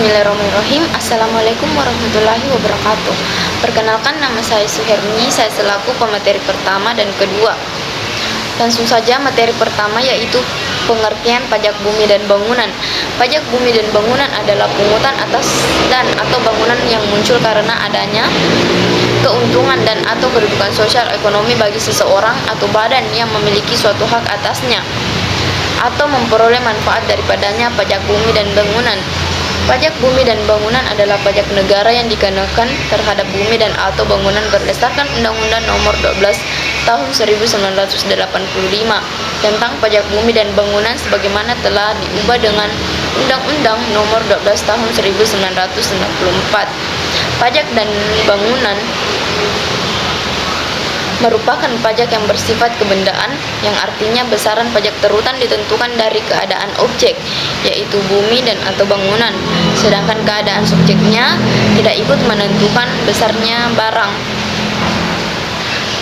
Bismillahirrahmanirrahim. Assalamualaikum warahmatullahi wabarakatuh. Perkenalkan, nama saya Suherni. Saya selaku pemateri pertama dan kedua. Langsung saja materi pertama, yaitu pengertian pajak bumi dan bangunan. Pajak bumi dan bangunan adalah pungutan atas dan atau bangunan yang muncul karena adanya keuntungan dan atau kedudukan sosial ekonomi bagi seseorang atau badan yang memiliki suatu hak atasnya atau memperoleh manfaat daripadanya. Pajak bumi dan bangunan. Pajak bumi dan bangunan adalah pajak negara yang dikenakan terhadap bumi dan atau bangunan berdasarkan Undang-Undang Nomor 12 Tahun 1985 tentang pajak bumi dan bangunan, sebagaimana telah diubah dengan Undang-Undang Nomor 12 Tahun 1994. Pajak dan bangunan merupakan pajak yang bersifat kebendaan, yang artinya besaran pajak terutan ditentukan dari keadaan objek, yaitu bumi dan atau bangunan, sedangkan keadaan subjeknya tidak ikut menentukan besarnya barang.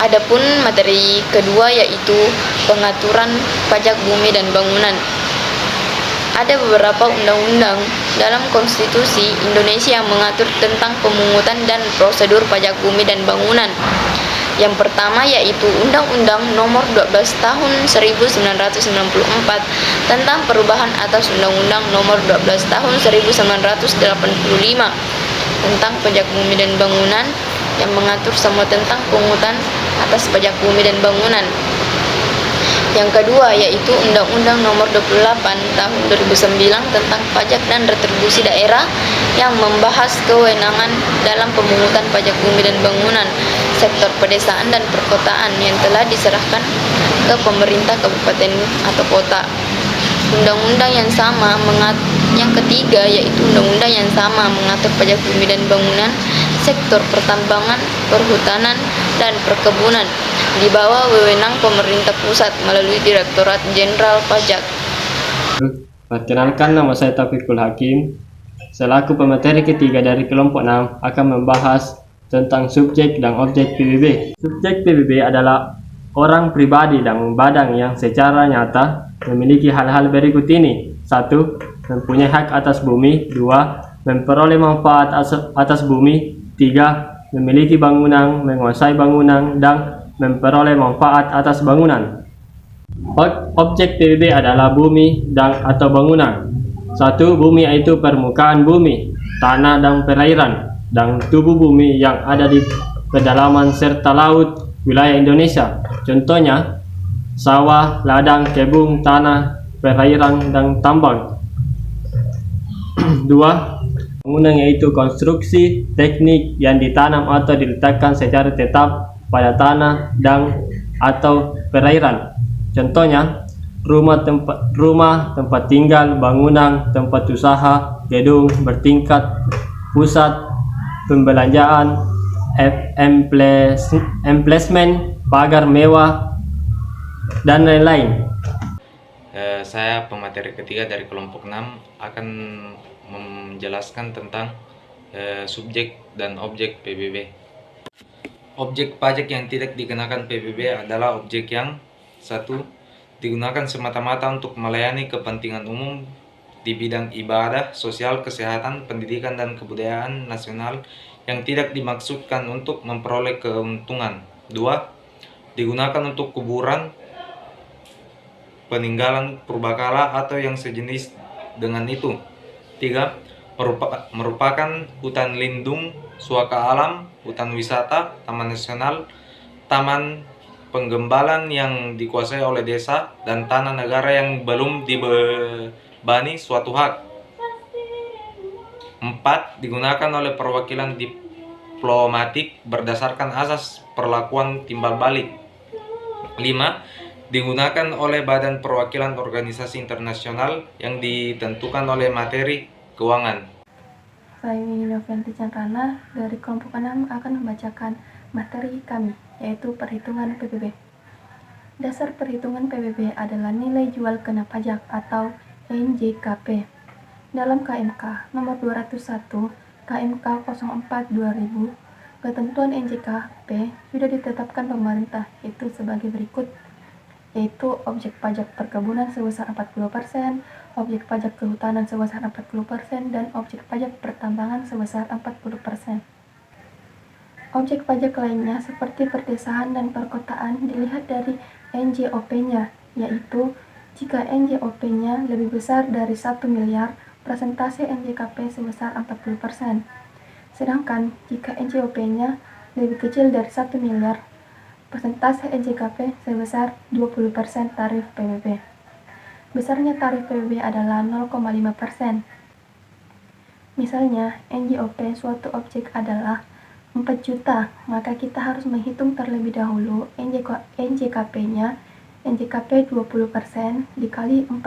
Adapun materi kedua, yaitu pengaturan pajak bumi dan bangunan. Ada beberapa undang-undang dalam konstitusi Indonesia yang mengatur tentang pemungutan dan prosedur pajak bumi dan bangunan. Yang pertama yaitu Undang-Undang Nomor 12 Tahun 1994 tentang perubahan atas Undang-Undang Nomor 12 Tahun 1985 tentang pajak bumi dan bangunan, yang mengatur semua tentang pungutan atas pajak bumi dan bangunan. Yang kedua yaitu Undang-Undang Nomor 28 Tahun 2009 tentang pajak dan retribusi daerah, yang membahas kewenangan dalam pemungutan pajak bumi dan bangunan sektor pedesaan dan perkotaan yang telah diserahkan ke pemerintah kabupaten atau kota. Undang-undang yang sama yang ketiga yaitu Undang-Undang yang sama mengatur pajak bumi dan bangunan sektor pertambangan, perhutanan, dan perkebunan di bawah wewenang pemerintah pusat melalui Direktorat Jenderal Pajak. Perkenalkan, nama saya Taufikul Hakim. Selaku pemateri ketiga dari kelompok 6 akan membahas tentang subjek dan objek PBB. Subjek PBB adalah orang pribadi dan badan yang secara nyata memiliki hal-hal berikut ini. 1. Mempunyai hak atas bumi. 2. Memperoleh manfaat atas bumi. 3. Memiliki bangunan, menguasai bangunan, dan memperoleh manfaat atas bangunan. Objek PBB adalah bumi dan atau bangunan. 1. Bumi yaitu permukaan bumi, tanah dan perairan, dan tubuh bumi yang ada di pedalaman serta laut wilayah Indonesia. Contohnya sawah, ladang, kebun, tanah, perairan, dan tambang. 2. Bangunan yaitu konstruksi teknik yang ditanam atau diletakkan secara tetap pada tanah dan atau perairan. Contohnya rumah, tempat tinggal, bangunan, tempat usaha, gedung bertingkat, pusat pembelanjaan, emplacement, pagar mewah, dan lain-lain. Saya pemateri ketiga dari kelompok 6 akan menjelaskan tentang subjek dan objek PBB. Objek pajak yang tidak dikenakan PBB adalah objek yang 1. Digunakan semata-mata untuk melayani kepentingan umum di bidang ibadah, sosial, kesehatan, pendidikan, dan kebudayaan nasional yang tidak dimaksudkan untuk memperoleh keuntungan. 2. Digunakan untuk kuburan, peninggalan purbakala atau yang sejenis dengan itu. 3. Merupakan hutan lindung, suaka alam, hutan wisata, taman nasional, taman penggembalan yang dikuasai oleh desa, dan tanah negara yang belum dibebani suatu hak. 4. Digunakan oleh perwakilan diplomatik berdasarkan asas perlakuan timbal balik. 5. Digunakan oleh badan perwakilan organisasi internasional yang ditentukan oleh materi keuangan. Saya Novianti Chandra dari kelompok 6 akan membacakan materi kami, yaitu perhitungan PBB. Dasar perhitungan PBB adalah nilai jual kena pajak atau NJKP. Dalam KMK nomor 201 KMK 04/2000, ketentuan NJKP sudah ditetapkan pemerintah, yaitu sebagai berikut. yaitu objek pajak perkebunan sebesar 40%, objek pajak kehutanan sebesar 40%, dan objek pajak pertambangan sebesar 40%. Objek pajak lainnya seperti perdesaan dan perkotaan dilihat dari NJOP-nya, yaitu jika NJOP-nya lebih besar dari 1 miliar, persentase NJKP sebesar 40%. Sedangkan jika NJOP-nya lebih kecil dari 1 miliar, persentase NJKP sebesar 20% tarif PBB. Besarnya tarif PBB adalah 0,5%. Misalnya, NJOP suatu objek adalah 4 juta, maka kita harus menghitung terlebih dahulu NJKP-nya. NJKP 20% dikali 4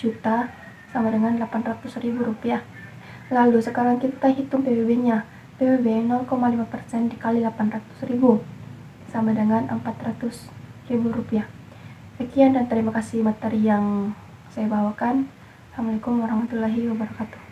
juta sama dengan Rp800.000. Lalu sekarang kita hitung PBB-nya. PBB 0,5% dikali 800.000 sama dengan Rp400.000. Sekian dan terima kasih materi yang saya bawakan. Assalamualaikum warahmatullahi wabarakatuh.